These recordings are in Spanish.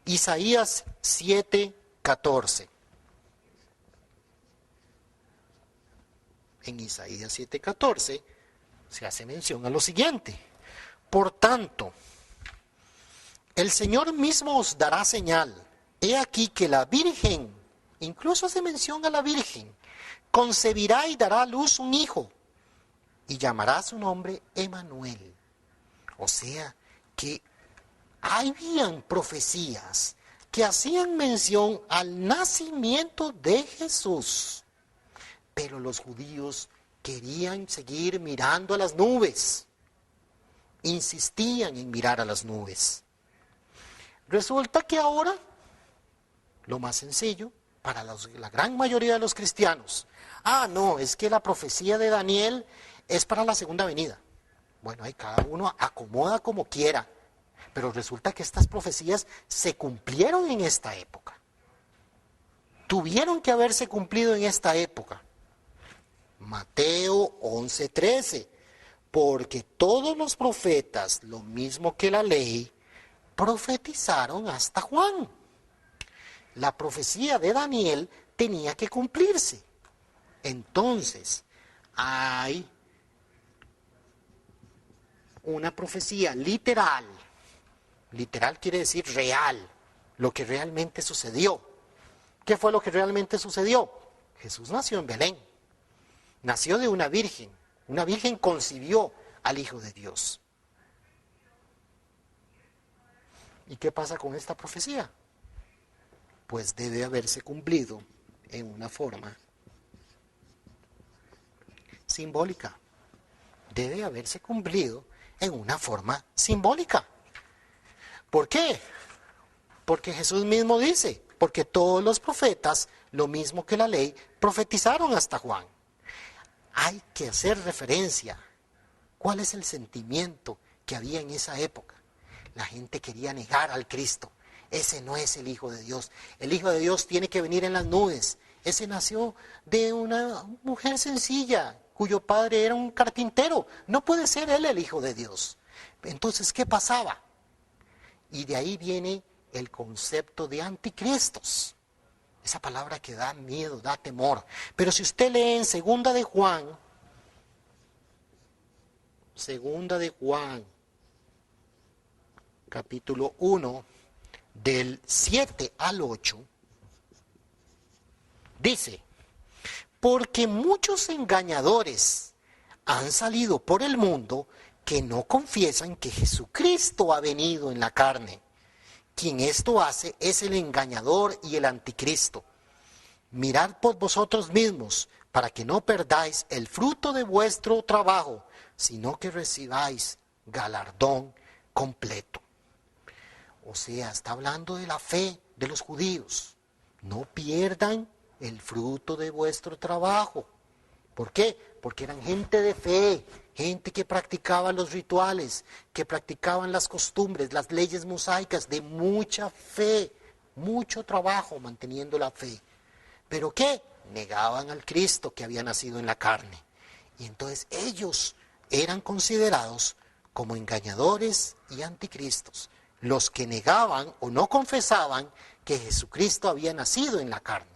Isaías 7:14. En Isaías 7:14 se hace mención a lo siguiente. Por tanto, el Señor mismo os dará señal. He aquí que la Virgen, incluso se menciona a la Virgen, concebirá y dará a luz un hijo, y llamará su nombre Emanuel. O sea, que habían profecías que hacían mención al nacimiento de Jesús. Pero los judíos querían seguir mirando a las nubes. Insistían en mirar a las nubes. Resulta que ahora, lo más sencillo, para la gran mayoría de los cristianos, no, es que la profecía de Daniel es para la segunda venida. Bueno, ahí cada uno acomoda como quiera, pero resulta que estas profecías se cumplieron en esta época. Tuvieron que haberse cumplido en esta época. Mateo 11:13, porque todos los profetas, lo mismo que la ley, profetizaron hasta Juan. La profecía de Daniel tenía que cumplirse. Entonces, hay una profecía literal. Literal quiere decir real, lo que realmente sucedió. ¿Qué fue lo que realmente sucedió? Jesús nació en Belén. Nació de una virgen. Una virgen concibió al Hijo de Dios. ¿Y qué pasa con esta profecía? Pues debe haberse cumplido en una forma simbólica. Debe haberse cumplido en una forma simbólica. ¿Por qué? Porque Jesús mismo dice, porque todos los profetas, lo mismo que la ley, profetizaron hasta Juan. Hay que hacer referencia. ¿Cuál es el sentimiento que había en esa época? La gente quería negar al Cristo. Ese no es el Hijo de Dios. El Hijo de Dios tiene que venir en las nubes. Ese nació de una mujer sencilla, cuyo padre era un carpintero. No puede ser él el Hijo de Dios. Entonces, ¿qué pasaba? Y de ahí viene el concepto de anticristos. Esa palabra que da miedo, da temor. Pero si usted lee en Segunda de Juan, capítulo 1, del 7 al 8, dice, porque muchos engañadores han salido por el mundo que no confiesan que Jesucristo ha venido en la carne. Quien esto hace es el engañador y el anticristo. Mirad por vosotros mismos, para que no perdáis el fruto de vuestro trabajo, sino que recibáis galardón completo. O sea, está hablando de la fe de los judíos. No pierdan el fruto de vuestro trabajo. ¿Por qué? Porque eran gente de fe, gente que practicaba los rituales, que practicaban las costumbres, las leyes mosaicas, de mucha fe, mucho trabajo manteniendo la fe. ¿Pero qué? Negaban al Cristo que había nacido en la carne. Y entonces ellos eran considerados como engañadores y anticristos, los que negaban o no confesaban que Jesucristo había nacido en la carne.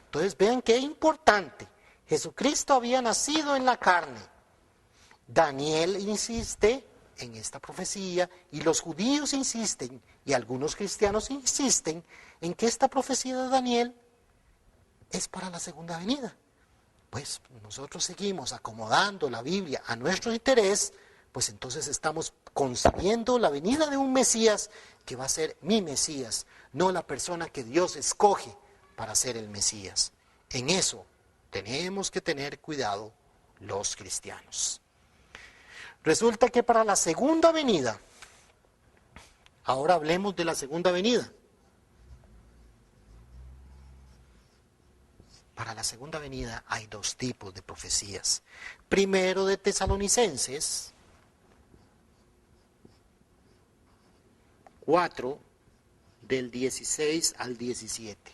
Entonces vean qué importante. Jesucristo había nacido en la carne. Daniel insiste en esta profecía y los judíos insisten y algunos cristianos insisten en que esta profecía de Daniel es para la segunda venida. Pues nosotros seguimos acomodando la Biblia a nuestro interés, pues entonces estamos concibiendo la venida de un Mesías que va a ser mi Mesías, no la persona que Dios escoge para ser el Mesías. En eso tenemos que tener cuidado los cristianos. Resulta que para la segunda venida, ahora hablemos de la segunda venida. Para la segunda venida hay dos tipos de profecías. Primero de Tesalonicenses 4, del 16 al 17.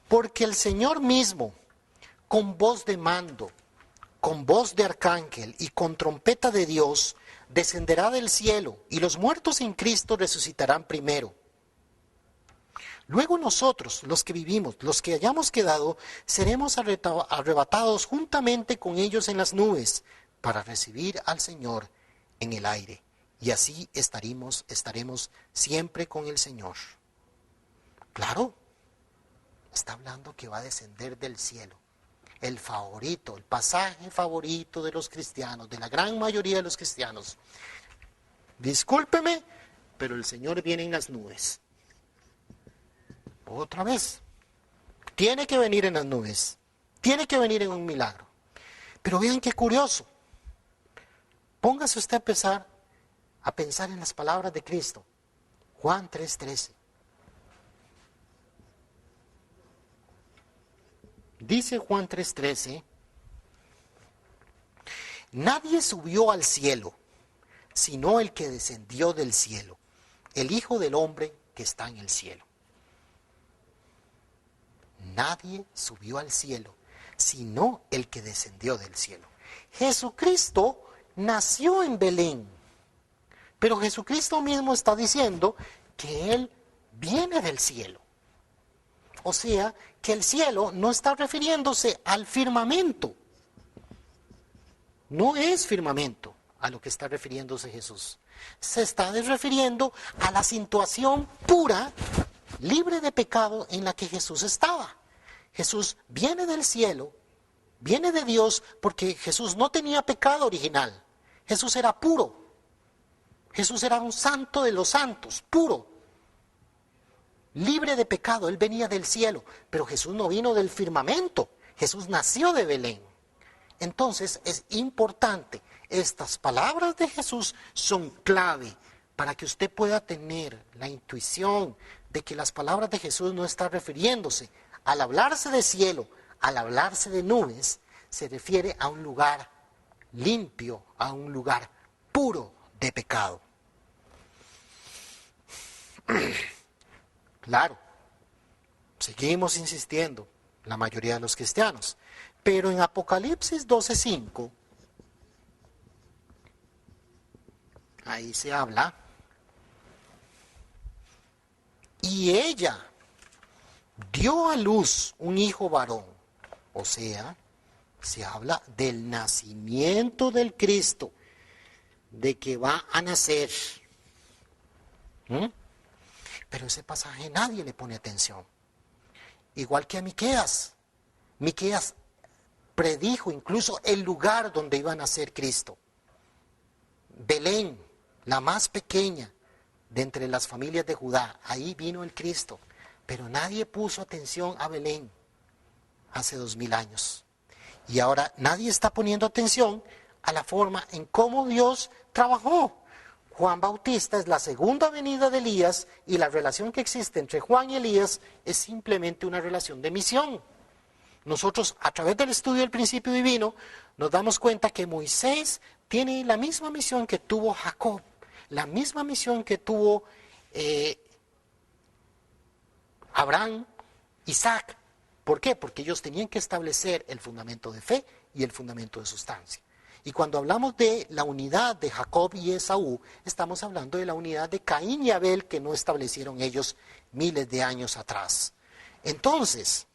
Porque el Señor mismo, con voz de mando, con voz de arcángel y con trompeta de Dios, descenderá del cielo, y los muertos en Cristo resucitarán primero. Luego nosotros, los que vivimos, los que hayamos quedado, seremos arrebatados juntamente con ellos en las nubes, para recibir al Señor en el aire. Y así estaremos siempre con el Señor. Claro, está hablando que va a descender del cielo. El favorito, el pasaje favorito de los cristianos, de la gran mayoría de los cristianos. Discúlpeme, pero el Señor viene en las nubes. Otra vez. Tiene que venir en las nubes. Tiene que venir en un milagro. Pero vean qué curioso. Póngase usted a pensar en las palabras de Cristo. Juan 3:13. Dice Juan 3:13, nadie subió al cielo, sino el que descendió del cielo, el Hijo del Hombre que está en el cielo. Nadie subió al cielo, sino el que descendió del cielo. Jesucristo nació en Belén, pero Jesucristo mismo está diciendo que Él viene del cielo. O sea, que el cielo no está refiriéndose al firmamento. No es firmamento a lo que está refiriéndose Jesús. Se está refiriendo a la situación pura, libre de pecado en la que Jesús estaba. Jesús viene del cielo, viene de Dios, porque Jesús no tenía pecado original. Jesús era puro. Jesús era un santo de los santos, puro. Libre de pecado, Él venía del cielo, pero Jesús no vino del firmamento, Jesús nació de Belén. Entonces es importante, estas palabras de Jesús son clave para que usted pueda tener la intuición de que las palabras de Jesús no están refiriéndose, al hablarse de cielo, al hablarse de nubes, se refiere a un lugar limpio, a un lugar puro de pecado. Claro, seguimos insistiendo, la mayoría de los cristianos, pero en Apocalipsis 12:5, ahí se habla, y ella dio a luz un hijo varón, o sea, se habla del nacimiento del Cristo, de que va a nacer. Pero ese pasaje nadie le pone atención. Igual que a Miqueas. Miqueas predijo incluso el lugar donde iba a nacer Cristo. Belén, la más pequeña de entre las familias de Judá. Ahí vino el Cristo. Pero nadie puso atención a Belén hace 2000 años. Y ahora nadie está poniendo atención a la forma en cómo Dios trabajó. Juan Bautista es la segunda venida de Elías y la relación que existe entre Juan y Elías es simplemente una relación de misión. Nosotros, a través del estudio del principio divino, nos damos cuenta que Moisés tiene la misma misión que tuvo Jacob, la misma misión que tuvo Abraham, Isaac. ¿Por qué? Porque ellos tenían que establecer el fundamento de fe y el fundamento de sustancia. Y cuando hablamos de la unidad de Jacob y Esaú, estamos hablando de la unidad de Caín y Abel que no establecieron ellos miles de años atrás. Entonces,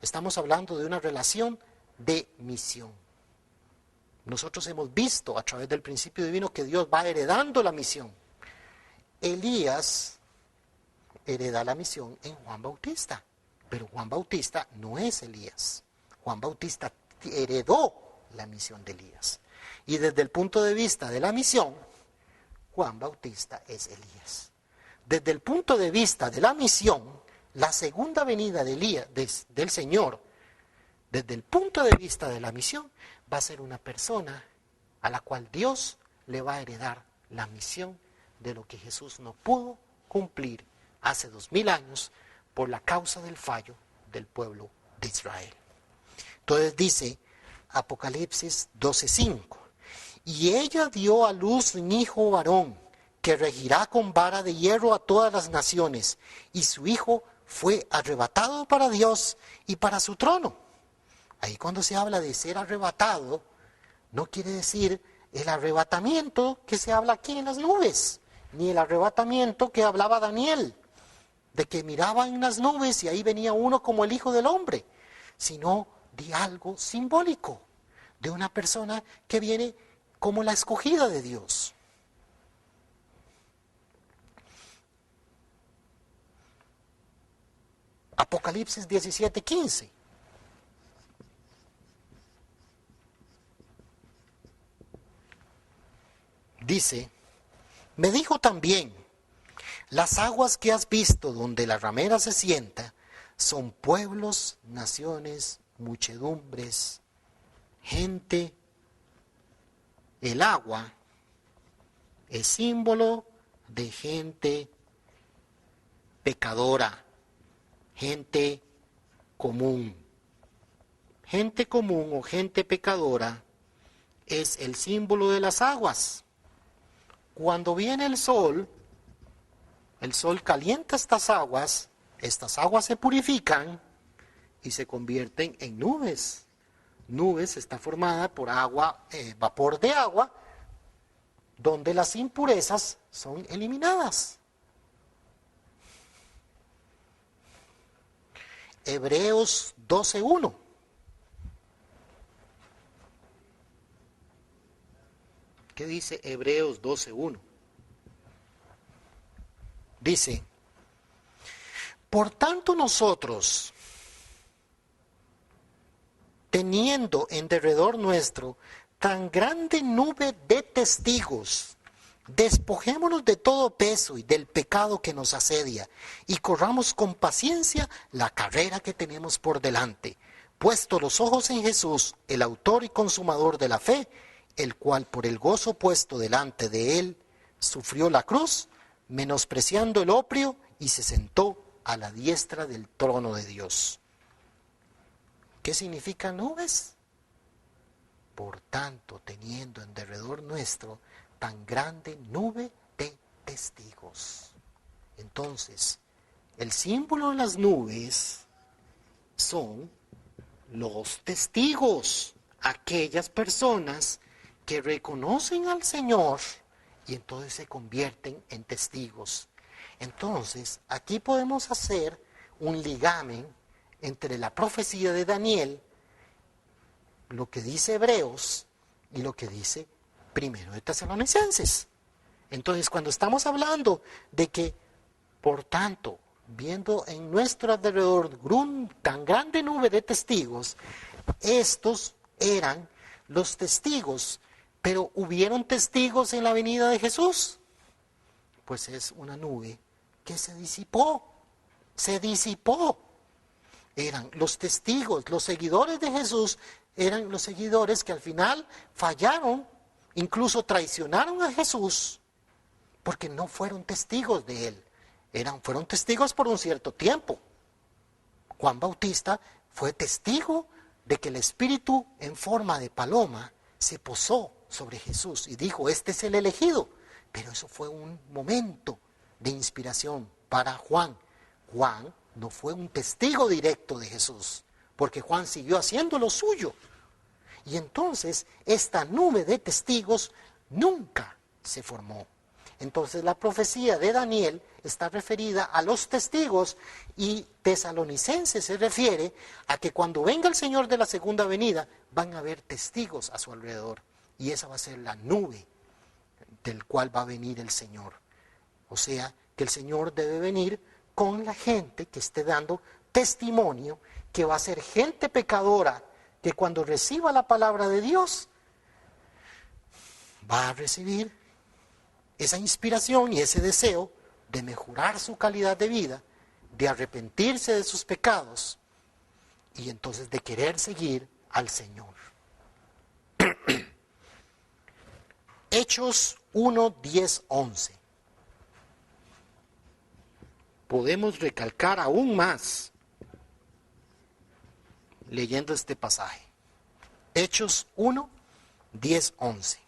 estamos hablando de una relación de misión. Nosotros hemos visto a través del principio divino que Dios va heredando la misión. Elías hereda la misión en Juan Bautista, pero Juan Bautista no es Elías. Juan Bautista heredó la misión de Elías. Y desde el punto de vista de la misión, Juan Bautista es Elías. Desde el punto de vista de la misión, la segunda venida de Elías, del Señor, desde el punto de vista de la misión, va a ser una persona a la cual Dios le va a heredar la misión de lo que Jesús no pudo cumplir hace 2000 años por la causa del fallo del pueblo de Israel. Entonces dice Apocalipsis 12:5, y ella dio a luz un hijo varón que regirá con vara de hierro a todas las naciones, y su hijo fue arrebatado para Dios y para su trono. Ahí cuando se habla de ser arrebatado, no quiere decir el arrebatamiento que se habla aquí en las nubes, ni el arrebatamiento que hablaba Daniel, de que miraba en las nubes y ahí venía uno como el Hijo del Hombre, sino de algo simbólico, de una persona que viene como la escogida de Dios. Apocalipsis 17:15. Dice, me dijo también, las aguas que has visto donde la ramera se sienta son pueblos, naciones, muchedumbres, gente. El agua es símbolo de gente pecadora, gente común. Gente común o gente pecadora es el símbolo de las aguas. Cuando viene el sol calienta estas aguas se purifican y se convierten en nubes. Nubes está formada por agua, vapor de agua, donde las impurezas son eliminadas. Hebreos 12:1. ¿Qué dice Hebreos 12:1? Dice, por tanto nosotros, teniendo en derredor nuestro tan grande nube de testigos, despojémonos de todo peso y del pecado que nos asedia, y corramos con paciencia la carrera que tenemos por delante, puesto los ojos en Jesús, el autor y consumador de la fe, el cual por el gozo puesto delante de él sufrió la cruz, menospreciando el oprio, y se sentó a la diestra del trono de Dios. ¿Qué significan nubes? Por tanto, teniendo en derredor nuestro tan grande nube de testigos. Entonces, el símbolo de las nubes son los testigos, aquellas personas que reconocen al Señor y entonces se convierten en testigos. Entonces, aquí podemos hacer un ligamen entre la profecía de Daniel, lo que dice Hebreos y lo que dice Primero de Tesalonicenses. Entonces, cuando estamos hablando de que, por tanto, viendo en nuestro alrededor tan grande nube de testigos, estos eran los testigos, pero ¿hubieron testigos en la venida de Jesús? Pues es una nube que se disipó. Eran los testigos, los seguidores de Jesús, eran los seguidores que al final fallaron, incluso traicionaron a Jesús, porque no fueron testigos de él. Fueron testigos por un cierto tiempo. Juan Bautista fue testigo de que el Espíritu en forma de paloma se posó sobre Jesús y dijo, este es el elegido. Pero eso fue un momento de inspiración para Juan. Juan no fue un testigo directo de Jesús, porque Juan siguió haciendo lo suyo. Y entonces esta nube de testigos nunca se formó. Entonces la profecía de Daniel está referida a los testigos y Tesalonicenses se refiere a que cuando venga el Señor de la segunda venida van a haber testigos a su alrededor. Y esa va a ser la nube del cual va a venir el Señor. O sea, que el Señor debe venir con la gente que esté dando testimonio, que va a ser gente pecadora, que cuando reciba la palabra de Dios, va a recibir esa inspiración y ese deseo de mejorar su calidad de vida, de arrepentirse de sus pecados y entonces de querer seguir al Señor. Hechos 1, 10, 11. Podemos recalcar aún más leyendo este pasaje. Hechos 1, 10, 11.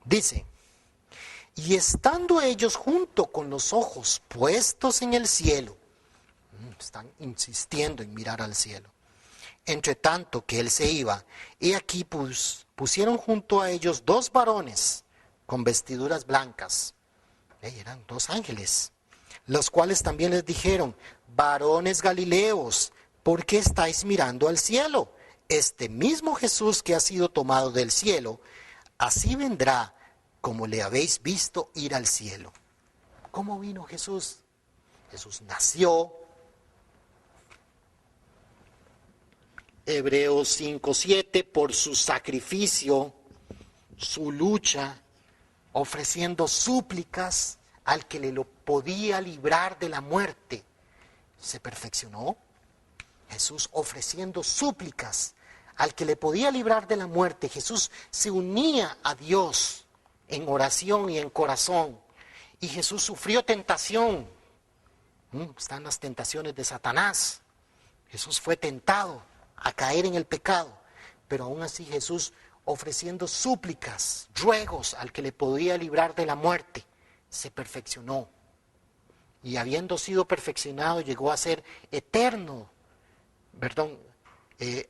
Dice, y estando ellos junto con los ojos puestos en el cielo, están insistiendo en mirar al cielo, Entre tanto que él se iba, he aquí pusieron junto a ellos 2 varones con vestiduras blancas. Eran 2 ángeles, los cuales también les dijeron: varones Galileos, ¿por qué estáis mirando al cielo? Este mismo Jesús que ha sido tomado del cielo, así vendrá como le habéis visto ir al cielo. ¿Cómo vino Jesús? Jesús nació. Hebreos 5:7, por su sacrificio, su lucha, ofreciendo súplicas al que le lo podía librar de la muerte, se perfeccionó. Jesús ofreciendo súplicas al que le podía librar de la muerte. Jesús se unía a Dios en oración y en corazón. Y Jesús sufrió tentación. Están las tentaciones de Satanás. Jesús fue tentado a caer en el pecado, pero aún así Jesús ofreciendo súplicas, ruegos al que le podía librar de la muerte, se perfeccionó. Y habiendo sido perfeccionado, llegó a ser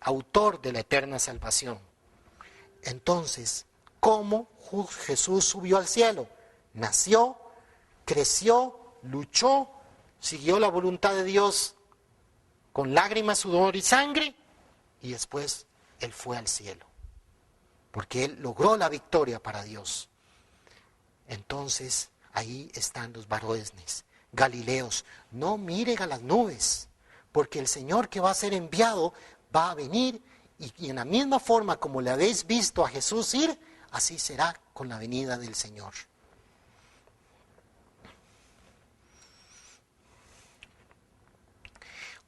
autor de la eterna salvación. Entonces, ¿cómo Jesús subió al cielo? Nació, creció, luchó, siguió la voluntad de Dios con lágrimas, sudor y sangre, y después Él fue al cielo, porque Él logró la victoria para Dios. Entonces, ahí están los varones Galileos. No miren a las nubes, porque el Señor que va a ser enviado va a venir, y en la misma forma como le habéis visto a Jesús ir, así será con la venida del Señor.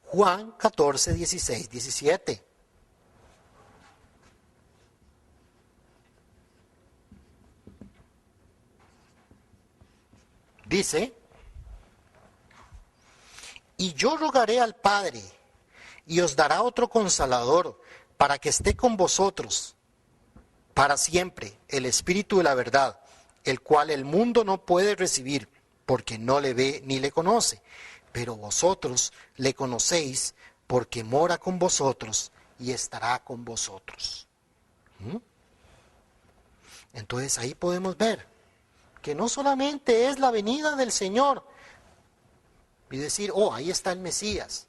Juan 14, 16, 17. Dice: y yo rogaré al Padre, y os dará otro Consolador, para que esté con vosotros para siempre, el Espíritu de la verdad, el cual el mundo no puede recibir, porque no le ve ni le conoce. Pero vosotros le conocéis, porque mora con vosotros y estará con vosotros. Entonces ahí podemos ver que no solamente es la venida del Señor y decir: oh, ahí está el Mesías,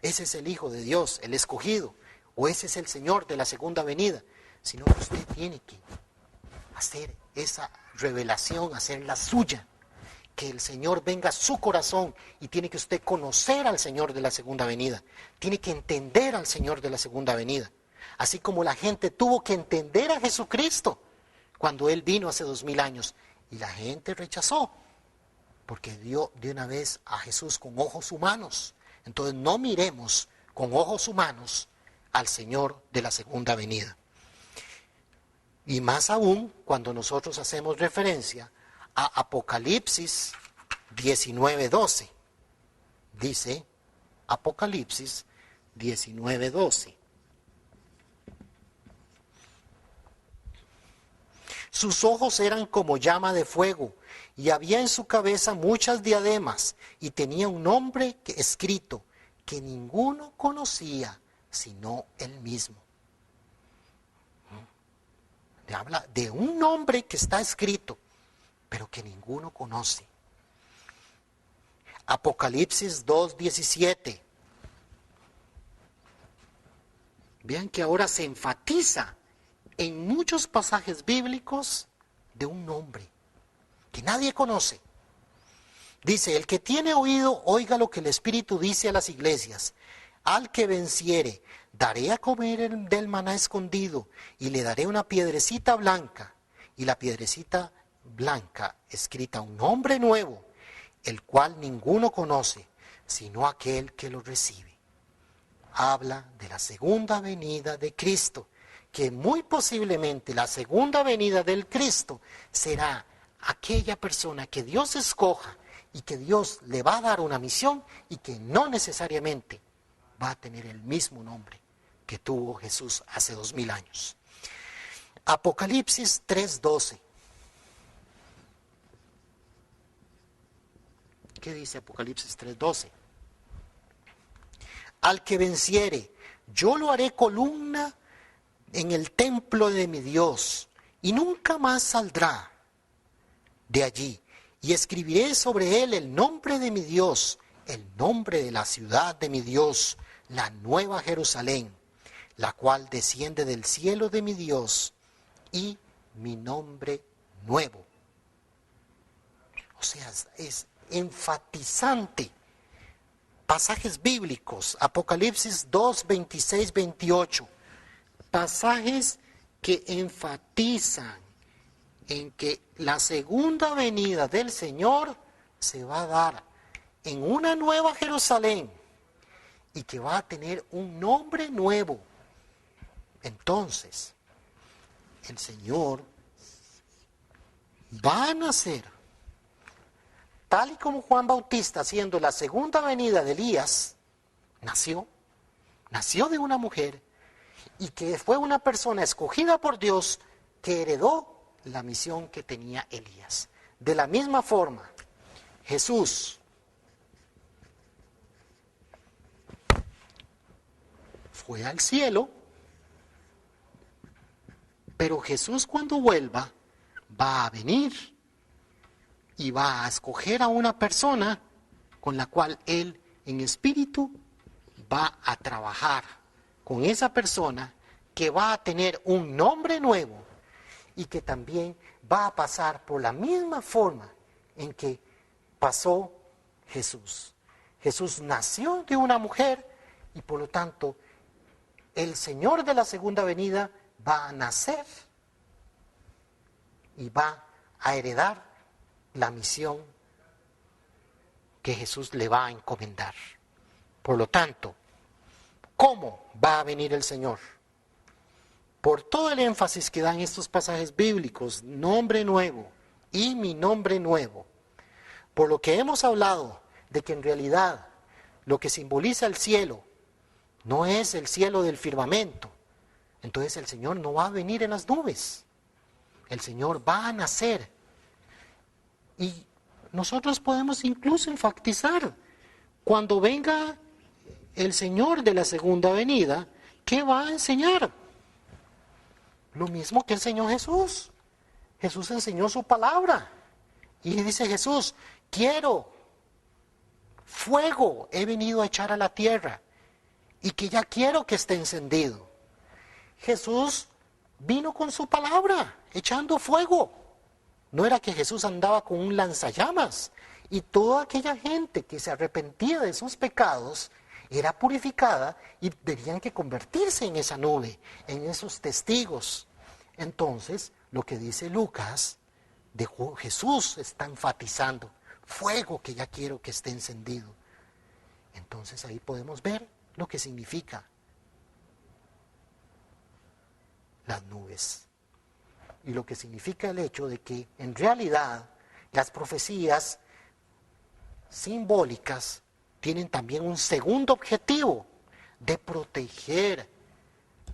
ese es el Hijo de Dios, el escogido, o ese es el Señor de la segunda venida, sino que usted tiene que hacer esa revelación, hacerla suya, que el Señor venga a su corazón, y tiene que usted conocer al Señor de la segunda venida, tiene que entender al Señor de la segunda venida, así como la gente tuvo que entender a Jesucristo cuando Él vino hace 2000 años, y la gente rechazó, porque vio de una vez a Jesús con ojos humanos. Entonces no miremos con ojos humanos al Señor de la segunda venida. Y más aún cuando nosotros hacemos referencia a Apocalipsis 19:12. Dice Apocalipsis 19:12. Sus ojos eran como llama de fuego, y había en su cabeza muchas diademas, y tenía un nombre escrito que ninguno conocía sino él mismo. Habla de un nombre que está escrito, pero que ninguno conoce. Apocalipsis 2:17. Vean que ahora se enfatiza en muchos pasajes bíblicos de un nombre que nadie conoce. Dice: el que tiene oído, oiga lo que el Espíritu dice a las iglesias. Al que venciere, daré a comer del maná escondido, y le daré una piedrecita blanca, y la piedrecita blanca escrita un nombre nuevo, el cual ninguno conoce, sino aquel que lo recibe. Habla de la segunda venida de Cristo, que muy posiblemente la segunda venida del Cristo será aquella persona que Dios escoja y que Dios le va a dar una misión, y que no necesariamente va a tener el mismo nombre que tuvo Jesús hace 2000 años. Apocalipsis 3:12. ¿Qué dice Apocalipsis 3:12? Al que venciere, yo lo haré columna en el templo de mi Dios, y nunca más saldrá de allí. Y escribiré sobre él el nombre de mi Dios, el nombre de la ciudad de mi Dios, la nueva Jerusalén, la cual desciende del cielo de mi Dios, y mi nombre nuevo. O sea, es enfatizante. Pasajes bíblicos, Apocalipsis 2, 26, 28. Pasajes que enfatizan en que la segunda venida del Señor se va a dar en una nueva Jerusalén y que va a tener un nombre nuevo. Entonces, el Señor va a nacer, tal y como Juan Bautista, siendo la segunda venida de Elías, nació de una mujer y que fue una persona escogida por Dios que heredó la misión que tenía Elías. De la misma forma, Jesús fue al cielo, pero Jesús cuando vuelva va a venir y va a escoger a una persona con la cual Él en espíritu va a trabajar con esa persona que va a tener un nombre nuevo y que también va a pasar por la misma forma en que pasó Jesús. Jesús nació de una mujer y por lo tanto el Señor de la segunda venida va a nacer y va a heredar la misión que Jesús le va a encomendar. Por lo tanto, ¿cómo va a venir el Señor? Por todo el énfasis que dan estos pasajes bíblicos, nombre nuevo y mi nombre nuevo, por lo que hemos hablado de que en realidad lo que simboliza el cielo no es el cielo del firmamento, entonces el Señor no va a venir en las nubes, el Señor va a nacer. Y nosotros podemos incluso enfatizar, cuando venga el Señor de la segunda venida, ¿qué va a enseñar? Lo mismo que enseñó Jesús. Jesús enseñó su palabra. Y dice Jesús, quiero fuego, he venido a echar a la tierra, y que ya quiero que esté encendido. Jesús vino con su palabra, echando fuego. No era que Jesús andaba con un lanzallamas, y toda aquella gente que se arrepentía de sus pecados era purificada y tenían que convertirse en esa nube, en esos testigos. Entonces, lo que dice Lucas, Jesús está enfatizando, fuego que ya quiero que esté encendido. Entonces ahí podemos ver lo que significa las nubes. Y lo que significa el hecho de que en realidad las profecías simbólicas tienen también un segundo objetivo, de proteger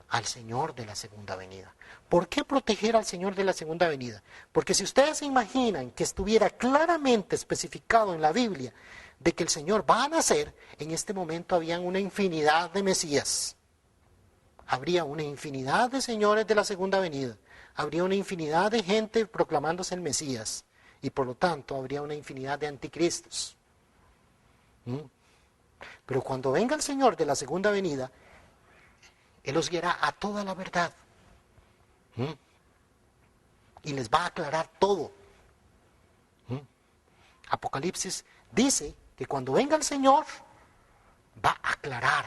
al Señor de la segunda venida. ¿Por qué proteger al Señor de la segunda venida? Porque si ustedes se imaginan que estuviera claramente especificado en la Biblia de que el Señor va a nacer, en este momento habían una infinidad de Mesías. Habría una infinidad de señores de la segunda venida. Habría una infinidad de gente proclamándose el Mesías. Y por lo tanto habría una infinidad de anticristos. Pero cuando venga el Señor de la segunda venida, Él los guiará a toda la verdad. Y les va a aclarar todo. Apocalipsis dice que cuando venga el Señor, va a aclarar.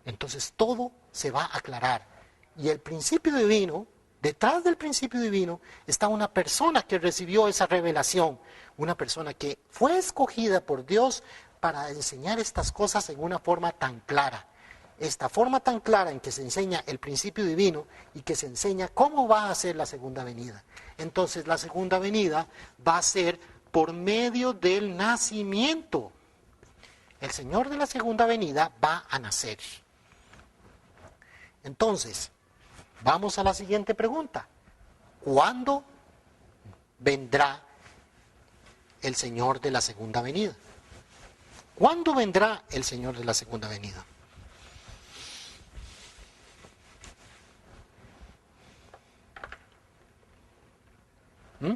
Entonces todo se va a aclarar. Y el principio divino, detrás del principio divino, está una persona que recibió esa revelación. Una persona que fue escogida por Dios para enseñar estas cosas en una forma tan clara. Esta forma tan clara en que se enseña el principio divino y que se enseña cómo va a ser la segunda venida. Entonces la segunda venida va a ser por medio del nacimiento. El Señor de la segunda venida va a nacer. Entonces, vamos a la siguiente pregunta. ¿Cuándo vendrá el Señor de la segunda venida? ¿Cuándo vendrá el Señor de la segunda venida? ¿Mm?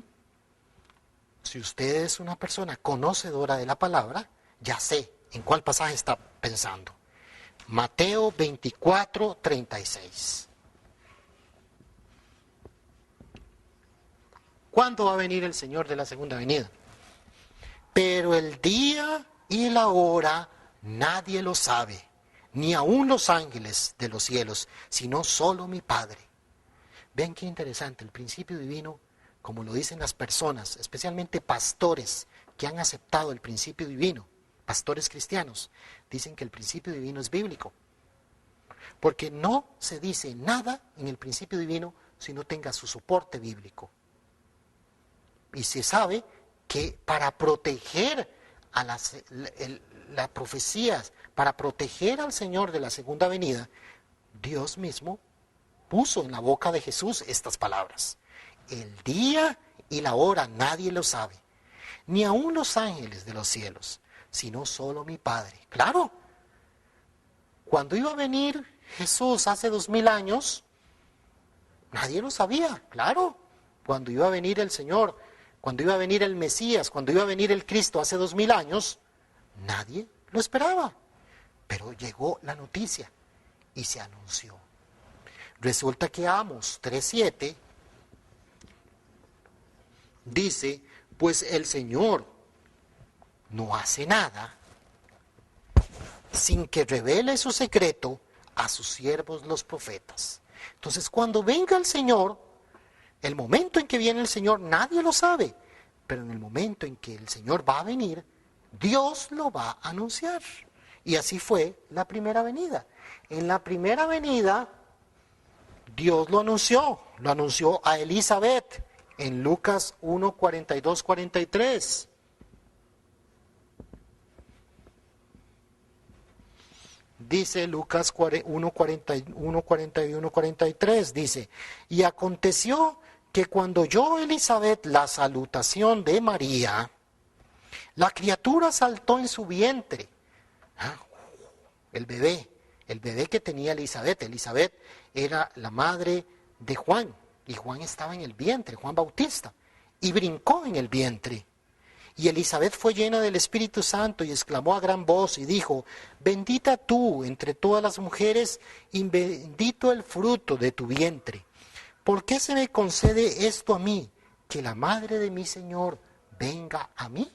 Si usted es una persona conocedora de la palabra, ya sé en cuál pasaje está pensando. Mateo 24:36. ¿Cuándo va a venir el Señor de la segunda venida? Pero el día y la hora nadie lo sabe, ni aun los ángeles de los cielos, sino solo mi Padre. Vean qué interesante, el principio divino, como lo dicen las personas, especialmente pastores que han aceptado el principio divino, pastores cristianos, dicen que el principio divino es bíblico. Porque no se dice nada en el principio divino si no tenga su soporte bíblico. Y se sabe que para proteger a las profecías, para proteger al Señor de la segunda venida, Dios mismo puso en la boca de Jesús estas palabras. El día y la hora nadie lo sabe, ni aun los ángeles de los cielos, sino solo mi Padre. Claro, cuando iba a venir Jesús hace 2000 años, nadie lo sabía, claro. Cuando iba a venir el Señor, cuando iba a venir el Mesías, cuando iba a venir el Cristo hace 2000 años, nadie lo esperaba. Pero llegó la noticia y se anunció. Resulta que Amos 3:7 dice, pues el Señor no hace nada sin que revele su secreto a sus siervos los profetas. Entonces, cuando venga el Señor, el momento en que viene el Señor, nadie lo sabe, pero en el momento en que el Señor va a venir, Dios lo va a anunciar. Y así fue la primera venida. En la primera venida, Dios lo anunció a Elizabeth en Lucas 1:42-43. Dice Lucas 1:41-43, dice, y aconteció que cuando oyó Elizabeth la salutación de María, la criatura saltó en su vientre. El bebé que tenía Elizabeth. Elizabeth era la madre de Juan, y Juan estaba en el vientre, Juan Bautista, y brincó en el vientre. Y Elizabeth fue llena del Espíritu Santo y exclamó a gran voz y dijo, bendita tú entre todas las mujeres y bendito el fruto de tu vientre. ¿Por qué se me concede esto a mí, que la madre de mi Señor venga a mí?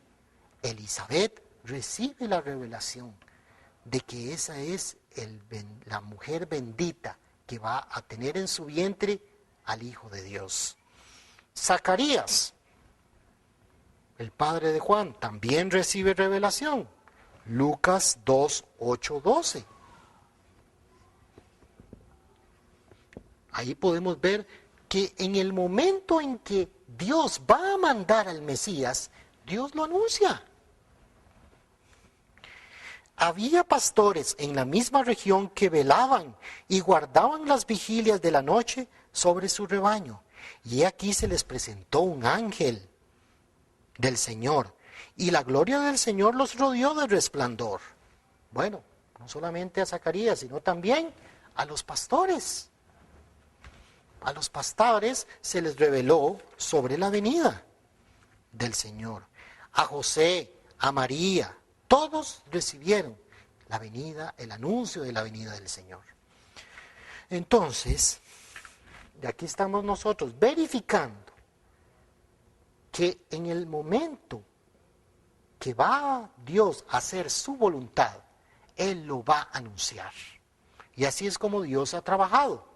Elizabeth recibe la revelación de que esa es la mujer bendita que va a tener en su vientre al Hijo de Dios. Zacarías, el padre de Juan, también recibe revelación. Lucas 2:8-12. Ahí podemos ver que en el momento en que Dios va a mandar al Mesías, Dios lo anuncia. Había pastores en la misma región que velaban y guardaban las vigilias de la noche sobre su rebaño. Y aquí se les presentó un ángel del Señor, y la gloria del Señor los rodeó de resplandor. Bueno, no solamente a Zacarías, sino también a los pastores. A los pastores se les reveló sobre la venida del Señor. A José, a María, todos recibieron la venida, el anuncio de la venida del Señor. Entonces, de aquí estamos nosotros verificando que en el momento que va Dios a hacer su voluntad, Él lo va a anunciar. Y así es como Dios ha trabajado.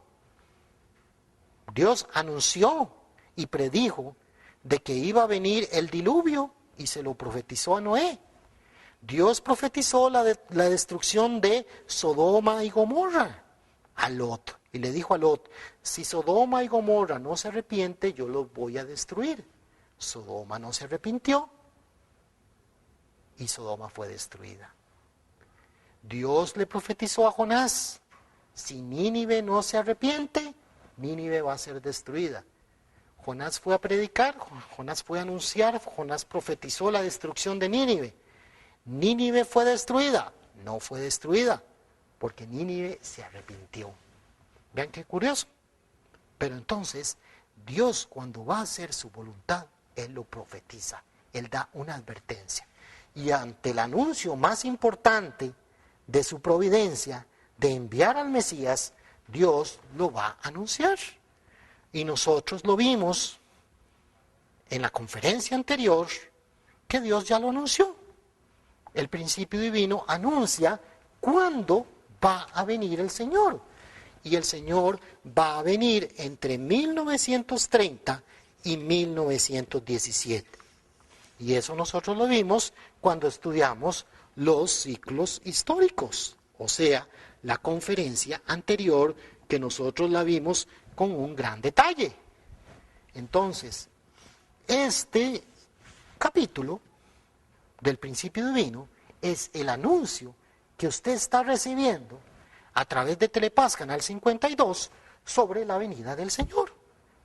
Dios anunció y predijo de que iba a venir el diluvio y se lo profetizó a Noé. Dios profetizó la destrucción de Sodoma y Gomorra a Lot. Y le dijo a Lot, si Sodoma y Gomorra no se arrepiente, yo los voy a destruir. Sodoma no se arrepintió y Sodoma fue destruida. Dios le profetizó a Jonás, si Nínive no se arrepiente, Nínive va a ser destruida. Jonás fue a predicar, Jonás fue a anunciar, Jonás profetizó la destrucción de Nínive. ¿Nínive fue destruida? No fue destruida, porque Nínive se arrepintió. Vean qué curioso. Pero entonces, Dios cuando va a hacer su voluntad, Él lo profetiza, Él da una advertencia. Y ante el anuncio más importante de su providencia, de enviar al Mesías, Dios lo va a anunciar. Y nosotros lo vimos en la conferencia anterior, que Dios ya lo anunció. El principio divino anuncia cuándo va a venir el Señor. Y el Señor va a venir entre 1930 y 1917. Y eso nosotros lo vimos cuando estudiamos los ciclos históricos. O sea, la conferencia anterior que nosotros la vimos con un gran detalle. Entonces, este capítulo del principio divino es el anuncio que usted está recibiendo a través de Telepaz Canal 52 sobre la venida del Señor.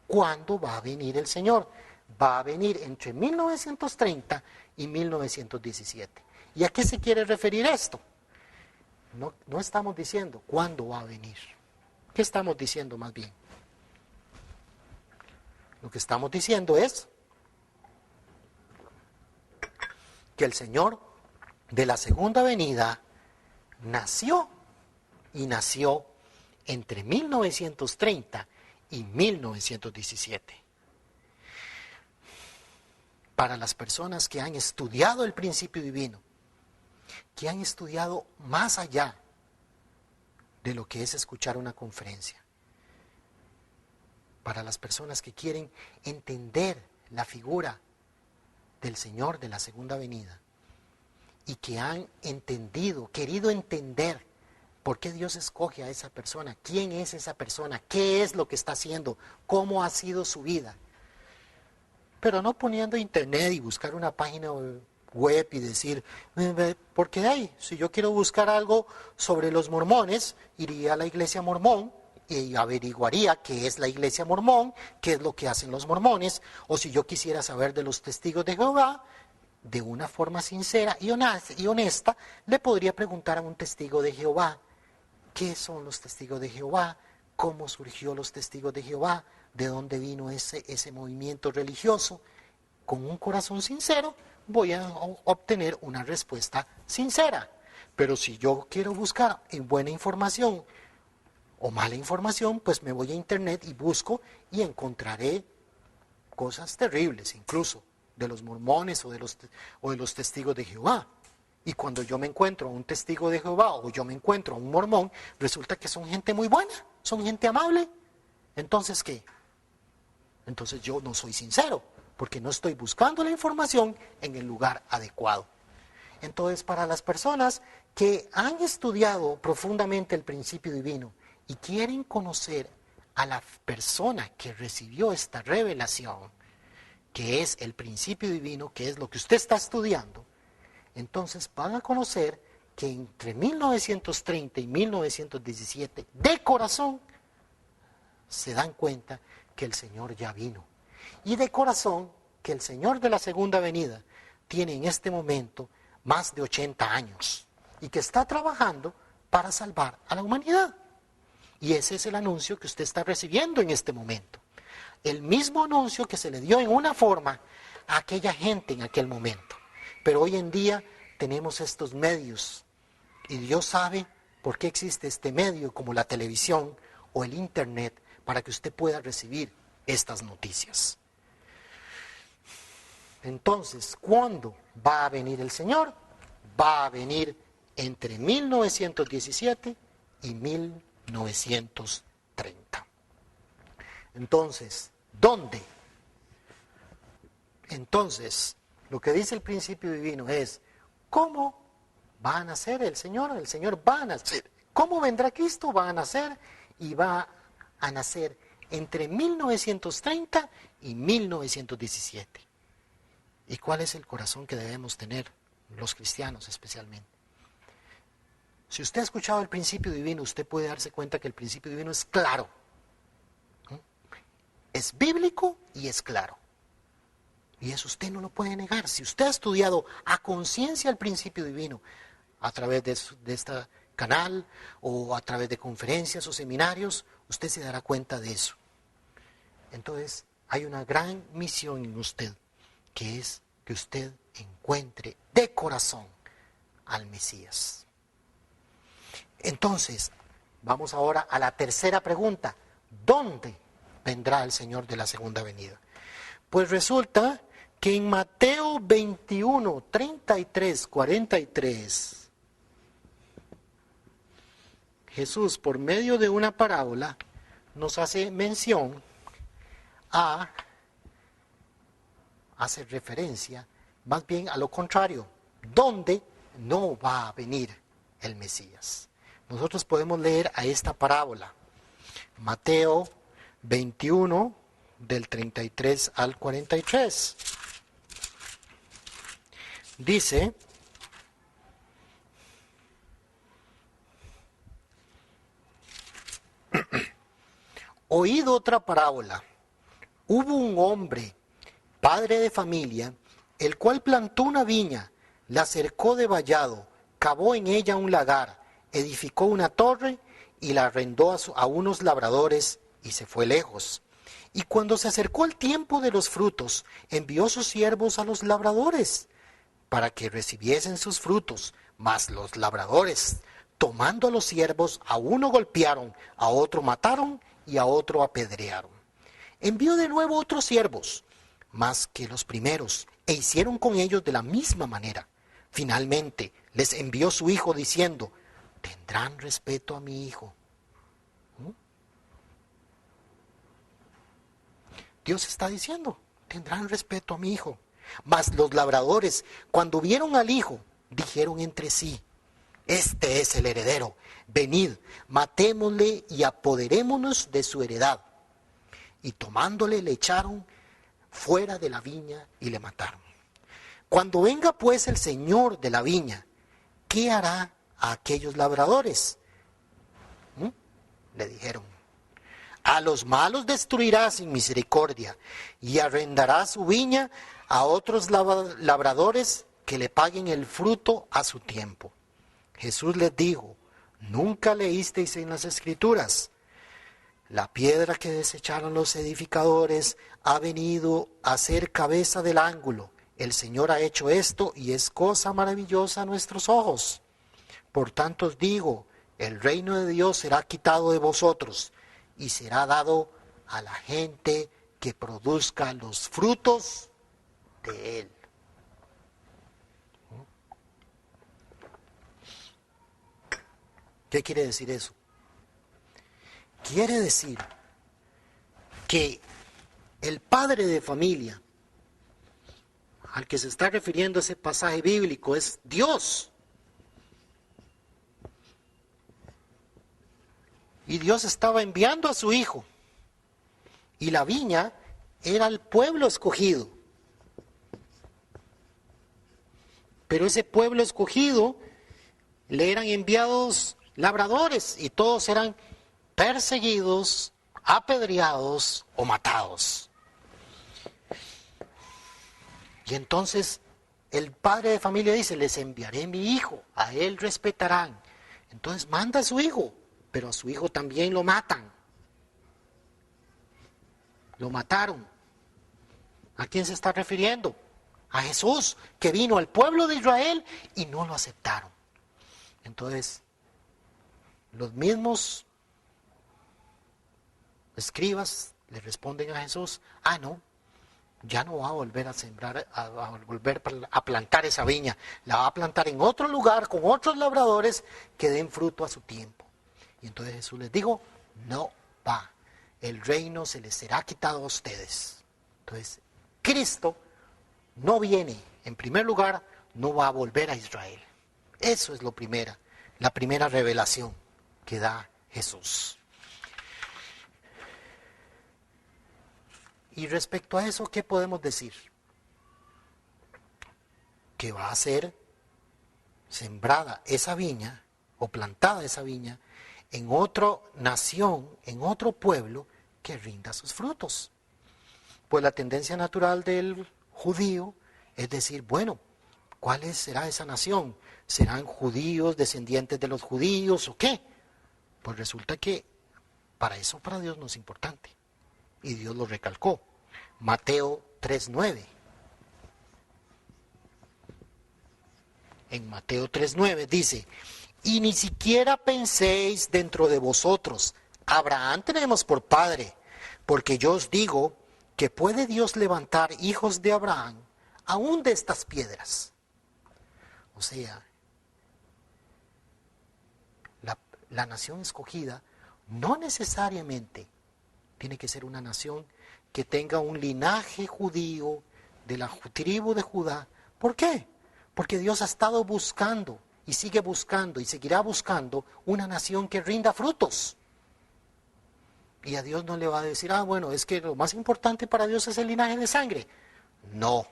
¿Cuándo va a venir el Señor? Va a venir entre 1930 y 1917. ¿Y a qué se quiere referir esto? No estamos diciendo cuándo va a venir. ¿Qué estamos diciendo más bien? Lo que estamos diciendo es que el Señor de la segunda venida nació entre 1930 y 1917. Para las personas que han estudiado el principio divino, que han estudiado más allá de lo que es escuchar una conferencia, para las personas que quieren entender la figura del Señor de la segunda venida y que han querido entender por qué Dios escoge a esa persona, quién es esa persona, qué es lo que está haciendo, cómo ha sido su vida. Pero no poniendo internet y buscar una página web y decir, porque ahí, si yo quiero buscar algo sobre los mormones, iría a la iglesia mormón y averiguaría qué es la iglesia mormón, qué es lo que hacen los mormones, o si yo quisiera saber de los testigos de Jehová, de una forma sincera y honesta, le podría preguntar a un testigo de Jehová, ¿qué son los testigos de Jehová? ¿Cómo surgió los testigos de Jehová? ¿De dónde vino ese movimiento religioso? Con un corazón sincero voy a obtener una respuesta sincera. Pero si yo quiero buscar buena información o mala información, pues me voy a internet y busco y encontraré cosas terribles, incluso de los mormones o de los testigos de Jehová. Y cuando yo me encuentro a un testigo de Jehová o yo me encuentro a un mormón, resulta que son gente muy buena, son gente amable. Entonces, ¿qué? Entonces yo no soy sincero, porque no estoy buscando la información en el lugar adecuado. Entonces, para las personas que han estudiado profundamente el principio divino y quieren conocer a la persona que recibió esta revelación, que es el principio divino, que es lo que usted está estudiando, entonces van a conocer que entre 1930 y 1917, de corazón, se dan cuenta que el Señor ya vino. Y de corazón, que el Señor de la segunda venida tiene en este momento más de 80 años y que está trabajando para salvar a la humanidad. Y ese es el anuncio que usted está recibiendo en este momento. El mismo anuncio que se le dio en una forma a aquella gente en aquel momento. Pero hoy en día tenemos estos medios y Dios sabe por qué existe este medio como la televisión o el internet para que usted pueda recibir estas noticias. Entonces, ¿cuándo va a venir el Señor? Va a venir entre 1917 y 1930. Entonces, ¿dónde? Entonces, lo que dice el principio divino es, ¿cómo va a nacer el Señor? El Señor va a nacer. ¿Cómo vendrá Cristo? Va a nacer y va a nacer entre 1930 y 1917. ¿Y cuál es el corazón que debemos tener, los cristianos especialmente? Si usted ha escuchado el principio divino, usted puede darse cuenta que el principio divino es claro. Es bíblico y es claro. Y eso usted no lo puede negar. Si usted ha estudiado a conciencia el principio divino, a través de este canal o a través de conferencias o seminarios, usted se dará cuenta de eso. Entonces, hay una gran misión en usted, que es que usted encuentre de corazón al Mesías. Entonces, vamos ahora a la tercera pregunta. ¿Dónde vendrá el Señor de la segunda venida? Pues resulta que en Mateo 21, 33, 43, Jesús, por medio de una parábola, nos hace mención hace referencia más bien a lo contrario, donde no va a venir el Mesías. Nosotros podemos leer a esta parábola, Mateo 21, del 33 al 43. Dice: oíd otra parábola. Hubo un hombre, padre de familia, el cual plantó una viña, la cercó de vallado, cavó en ella un lagar, edificó una torre y la arrendó a unos labradores y se fue lejos. Y cuando se acercó el tiempo de los frutos, envió sus siervos a los labradores para que recibiesen sus frutos. Mas los labradores, tomando a los siervos, a uno golpearon, a otro mataron y a otro apedrearon. Envió de nuevo otros siervos, más que los primeros, e hicieron con ellos de la misma manera. Finalmente les envió su hijo diciendo: tendrán respeto a mi hijo. Dios está diciendo: tendrán respeto a mi hijo. Mas los labradores, cuando vieron al hijo, dijeron entre sí: este es el heredero, venid, matémosle y apoderémonos de su heredad. Y tomándole le echaron fuera de la viña y le mataron. Cuando venga pues el Señor de la viña, ¿qué hará a aquellos labradores? Le dijeron: a los malos destruirá sin misericordia y arrendará su viña a otros labradores que le paguen el fruto a su tiempo. Jesús les dijo: ¿nunca leísteis en las Escrituras? La piedra que desecharon los edificadores ha venido a ser cabeza del ángulo. El Señor ha hecho esto y es cosa maravillosa a nuestros ojos. Por tanto os digo, el reino de Dios será quitado de vosotros y será dado a la gente que produzca los frutos de él. ¿Qué quiere decir eso? Quiere decir que el padre de familia al que se está refiriendo ese pasaje bíblico es Dios. Y Dios estaba enviando a su hijo. Y la viña era el pueblo escogido. Pero ese pueblo escogido le eran enviados labradores y todos eran perseguidos, apedreados o matados. Y entonces el padre de familia dice: les enviaré mi hijo, a él respetarán. Entonces manda a su hijo, pero a su hijo también lo matan. Lo mataron. ¿A quién se está refiriendo? A Jesús, que vino al pueblo de Israel y no lo aceptaron. Entonces, los mismos escribas le responden a Jesús: no, ya no va a volver a sembrar, a volver a plantar esa viña, la va a plantar en otro lugar con otros labradores que den fruto a su tiempo. Y entonces Jesús les dijo: no va, el reino se les será quitado a ustedes. Entonces, Cristo no viene, en primer lugar, no va a volver a Israel. Eso es la primera revelación que da Jesús. Y respecto a eso, ¿qué podemos decir? Que va a ser sembrada esa viña, o plantada esa viña, en otra nación, en otro pueblo, que rinda sus frutos. Pues la tendencia natural del judío, es decir, bueno, ¿cuál será esa nación? ¿Serán judíos, descendientes de los judíos o qué? Pues resulta que para Dios no es importante. Y Dios lo recalcó. Mateo 3:9. En Mateo 3:9 dice, y ni siquiera penséis dentro de vosotros, Abraham tenemos por padre, porque yo os digo que puede Dios levantar hijos de Abraham aún de estas piedras. O sea, la nación escogida no necesariamente tiene que ser una nación que tenga un linaje judío de la tribu de Judá. ¿Por qué? Porque Dios ha estado buscando y sigue buscando y seguirá buscando una nación que rinda frutos. Y a Dios no le va a decir, bueno, es que lo más importante para Dios es el linaje de sangre. No.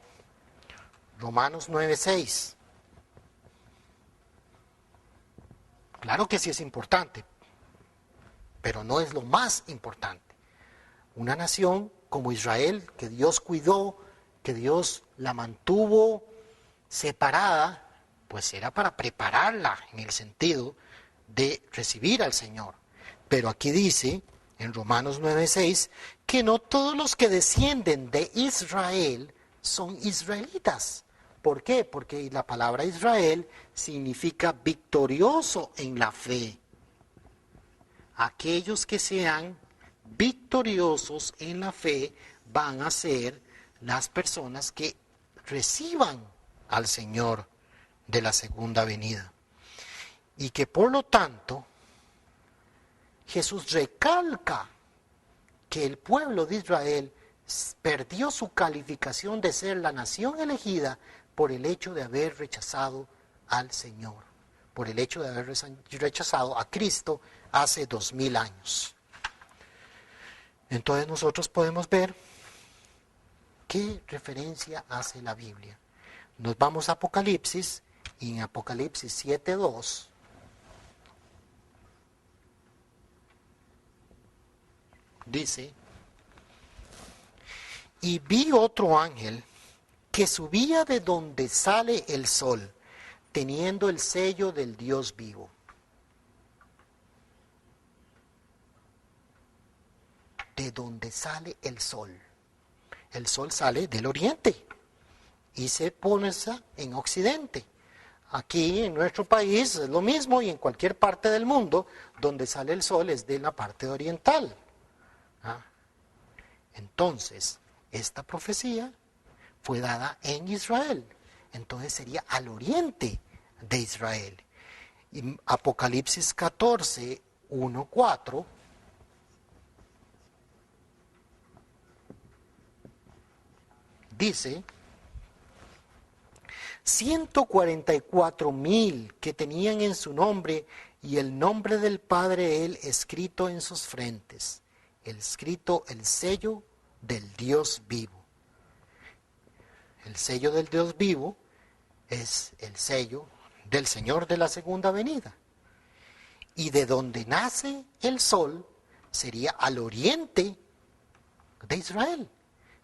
Romanos 9:6. Claro que sí es importante, pero no es lo más importante. Una nación como Israel, que Dios cuidó, que Dios la mantuvo separada, pues era para prepararla en el sentido de recibir al Señor. Pero aquí dice, en Romanos 9:6, que no todos los que descienden de Israel son israelitas. ¿Por qué? Porque la palabra Israel significa victorioso en la fe. Aquellos que sean victoriosos en la fe van a ser las personas que reciban al Señor de la segunda venida. Y que por lo tanto, Jesús recalca que el pueblo de Israel perdió su calificación de ser la nación elegida por el hecho de haber rechazado al Señor, por el hecho de haber rechazado a Cristo hace 2000 años. Entonces nosotros podemos ver qué referencia hace la Biblia. Nos vamos a Apocalipsis, y en Apocalipsis 7:2 dice, y vi otro ángel que subía de donde sale el sol, teniendo el sello del Dios vivo. De donde sale el sol. El sol sale del oriente y se pone en occidente. Aquí en nuestro país es lo mismo, y en cualquier parte del mundo donde sale el sol es de la parte oriental. Entonces, esta profecía fue dada en Israel. Entonces sería al oriente de Israel. Y Apocalipsis 14:1-4 dice, 144,000 que tenían en su nombre y el nombre del Padre de él escrito en sus frentes, el sello del Dios vivo. El sello del Dios vivo es el sello del Señor de la segunda venida. Y de donde nace el sol sería al oriente de Israel,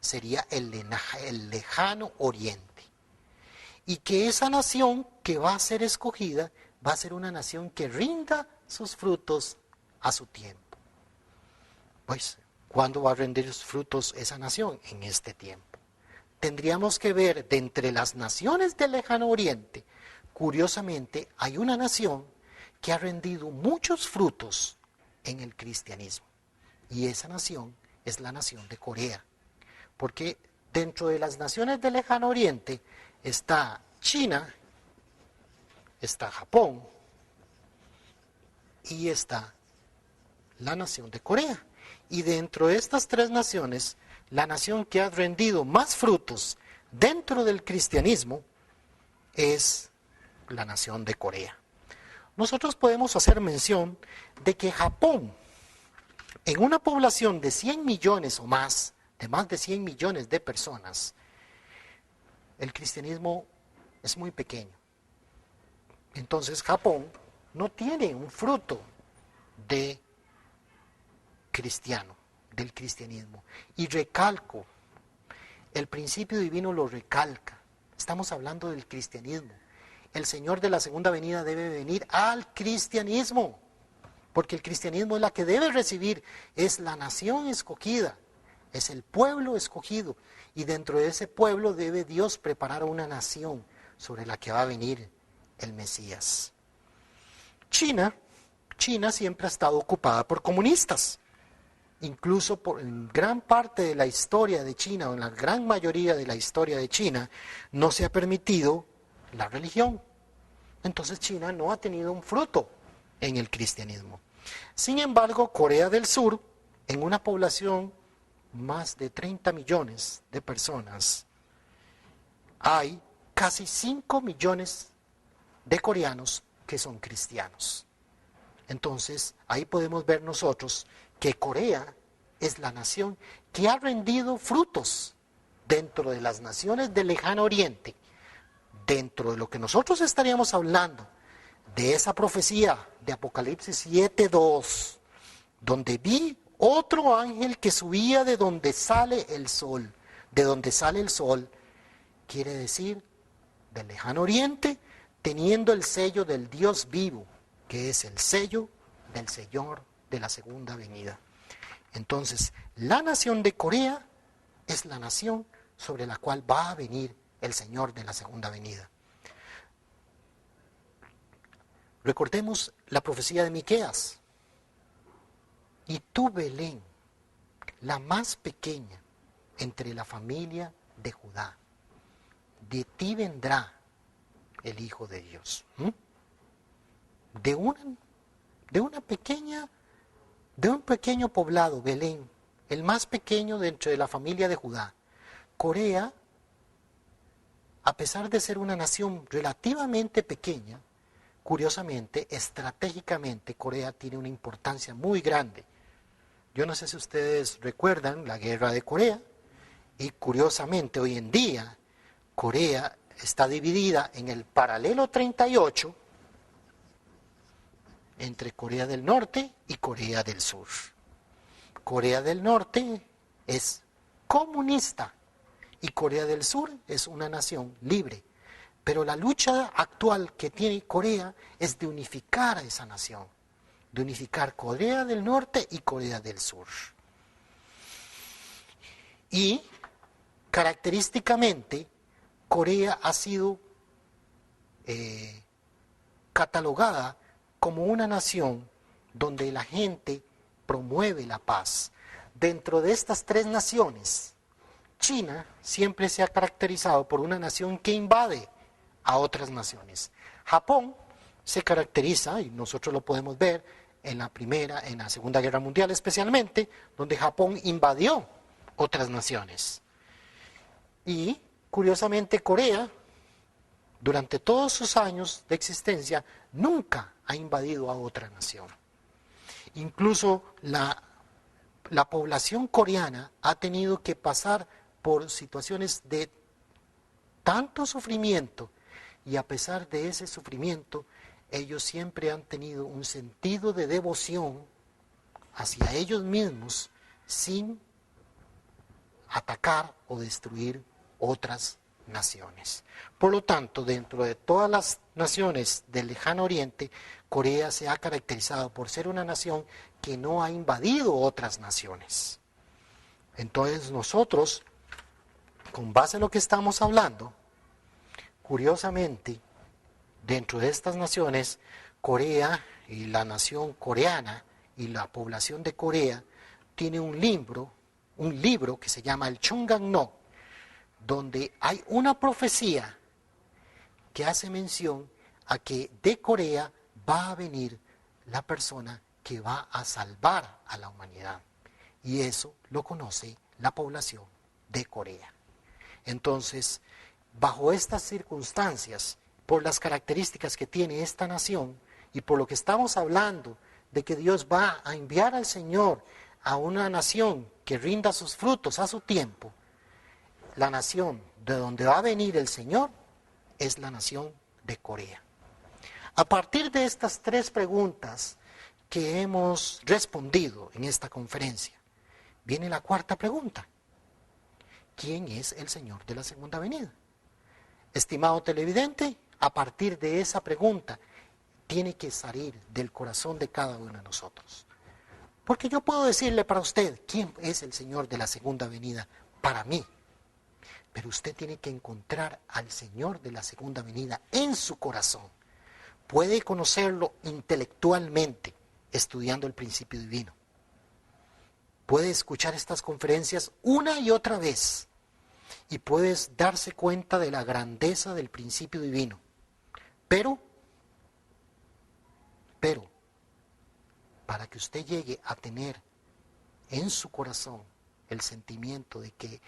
sería el lejano oriente. Y que esa nación que va a ser escogida va a ser una nación que rinda sus frutos a su tiempo. Pues, ¿cuándo va a rendir sus frutos esa nación? En este tiempo. Tendríamos que ver de entre las naciones del lejano oriente, curiosamente, hay una nación que ha rendido muchos frutos en el cristianismo. Y esa nación es la nación de Corea. Porque dentro de las naciones del lejano oriente está China, está Japón y está la nación de Corea. Y dentro de estas tres naciones, la nación que ha rendido más frutos dentro del cristianismo es la nación de Corea. Nosotros podemos hacer mención de que Japón, en una población de 100 millones o más, de más de 100 millones de personas, el cristianismo es muy pequeño. Entonces Japón no tiene un fruto de cristiano, del cristianismo. Y recalco, El principio divino lo recalca. Estamos hablando del cristianismo. El Señor de la segunda venida debe venir al cristianismo, porque el cristianismo es la que debe recibir, es la nación escogida, es el pueblo escogido, y dentro de ese pueblo debe Dios preparar una nación sobre la que va a venir el Mesías. China siempre ha estado ocupada por comunistas. Incluso en gran parte de la historia de China, o en la gran mayoría de la historia de China, no se ha permitido la religión. Entonces China no ha tenido un fruto en el cristianismo. Sin embargo, Corea del Sur, en una población más de 30 millones de personas, hay casi 5 millones de coreanos que son cristianos. Entonces, ahí podemos ver nosotros que Corea es la nación que ha rendido frutos dentro de las naciones del lejano oriente, dentro de lo que nosotros estaríamos hablando, de esa profecía de Apocalipsis 7:2, donde vi otro ángel que subía de donde sale el sol. De donde sale el sol, quiere decir del lejano oriente, teniendo el sello del Dios vivo, que es el sello del Señor de la segunda venida. Entonces, la nación de Corea es la nación sobre la cual va a venir el Señor de la segunda venida. Recordemos la profecía de Miqueas. Y tú, Belén, la más pequeña entre la familia de Judá, de ti vendrá el Hijo de Dios. De un pequeño poblado, Belén, el más pequeño dentro de la familia de Judá. Corea, a pesar de ser una nación relativamente pequeña, curiosamente, estratégicamente, Corea tiene una importancia muy grande. Yo no sé si ustedes recuerdan la guerra de Corea, y curiosamente hoy en día Corea está dividida en el paralelo 38 entre Corea del Norte y Corea del Sur. Corea del Norte es comunista y Corea del Sur es una nación libre. Pero la lucha actual que tiene Corea es de unificar a esa nación, de unificar Corea del Norte y Corea del Sur. Y característicamente, Corea ha sido catalogada como una nación donde la gente promueve la paz. Dentro de estas tres naciones, China siempre se ha caracterizado por una nación que invade a otras naciones. Japón se caracteriza, y nosotros lo podemos ver en la Segunda Guerra Mundial especialmente, donde Japón invadió otras naciones. Y, curiosamente, Corea, durante todos sus años de existencia, nunca ha invadido a otra nación. Incluso la población coreana ha tenido que pasar por situaciones de tanto sufrimiento, y a pesar de ese sufrimiento, ellos siempre han tenido un sentido de devoción hacia ellos mismos sin atacar o destruir otras naciones. Por lo tanto, dentro de todas las naciones del lejano oriente, Corea se ha caracterizado por ser una nación que no ha invadido otras naciones. Entonces nosotros, con base en lo que estamos hablando, curiosamente, dentro de estas naciones, Corea y la nación coreana y la población de Corea tiene un libro que se llama el Chongan-no, donde hay una profecía que hace mención a que de Corea va a venir la persona que va a salvar a la humanidad. Y eso lo conoce la población de Corea. Entonces, bajo estas circunstancias, por las características que tiene esta nación y por lo que estamos hablando de que Dios va a enviar al Señor a una nación que rinda sus frutos a su tiempo, la nación de donde va a venir el Señor es la nación de Corea. A partir de estas tres preguntas que hemos respondido en esta conferencia, viene la cuarta pregunta. quién es el Señor de la segunda venida. Estimado televidente, a partir de esa pregunta tiene que salir del corazón de cada uno de nosotros. Porque yo puedo decirle para usted quién es el Señor de la segunda venida para mí. Pero usted tiene que encontrar al Señor de la segunda venida en su corazón. Puede conocerlo intelectualmente, estudiando el principio divino. Puede escuchar estas conferencias una y otra vez. Y puedes darse cuenta de la grandeza del principio divino. Pero, para que usted llegue a tener en su corazón el sentimiento de que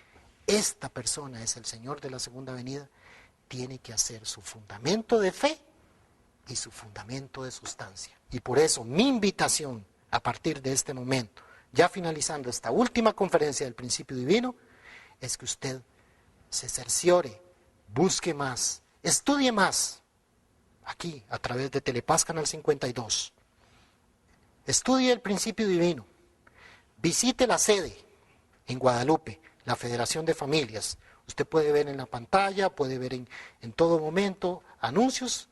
esta persona es el Señor de la segunda venida, tiene que hacer su fundamento de fe y su fundamento de sustancia. Y por eso mi invitación a partir de este momento, ya finalizando esta última conferencia del principio divino, es que usted se cerciore, busque más, estudie más, aquí a través de Telepaz Canal 52. Estudie el principio divino, visite la sede en Guadalupe, la Federación de Familias. Usted puede ver en la pantalla, puede ver en todo momento anuncios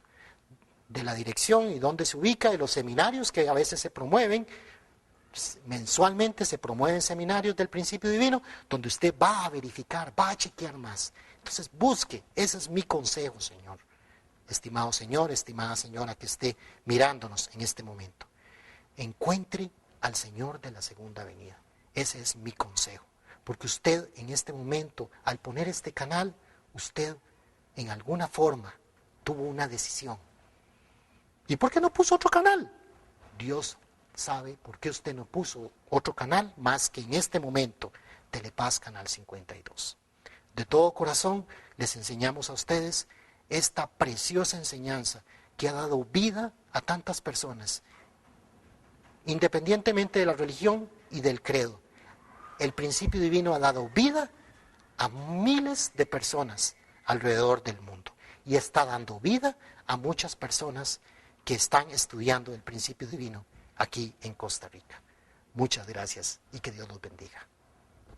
de la dirección y dónde se ubica, de los seminarios que a veces se promueven. Mensualmente se promueven seminarios del principio divino donde usted va a verificar, va a chequear más. Entonces busque, ese es mi consejo, Señor. Estimado Señor, estimada señora que esté mirándonos en este momento. Encuentre al Señor de la segunda venida. Ese es mi consejo. Porque usted en este momento, al poner este canal, usted en alguna forma tuvo una decisión. ¿Y por qué no puso otro canal? Dios sabe por qué usted no puso otro canal más que en este momento Telepaz Canal 52. De todo corazón les enseñamos a ustedes esta preciosa enseñanza que ha dado vida a tantas personas, independientemente de la religión y del credo. El principio divino ha dado vida a miles de personas alrededor del mundo y está dando vida a muchas personas que están estudiando el principio divino aquí en Costa Rica. Muchas gracias y que Dios los bendiga.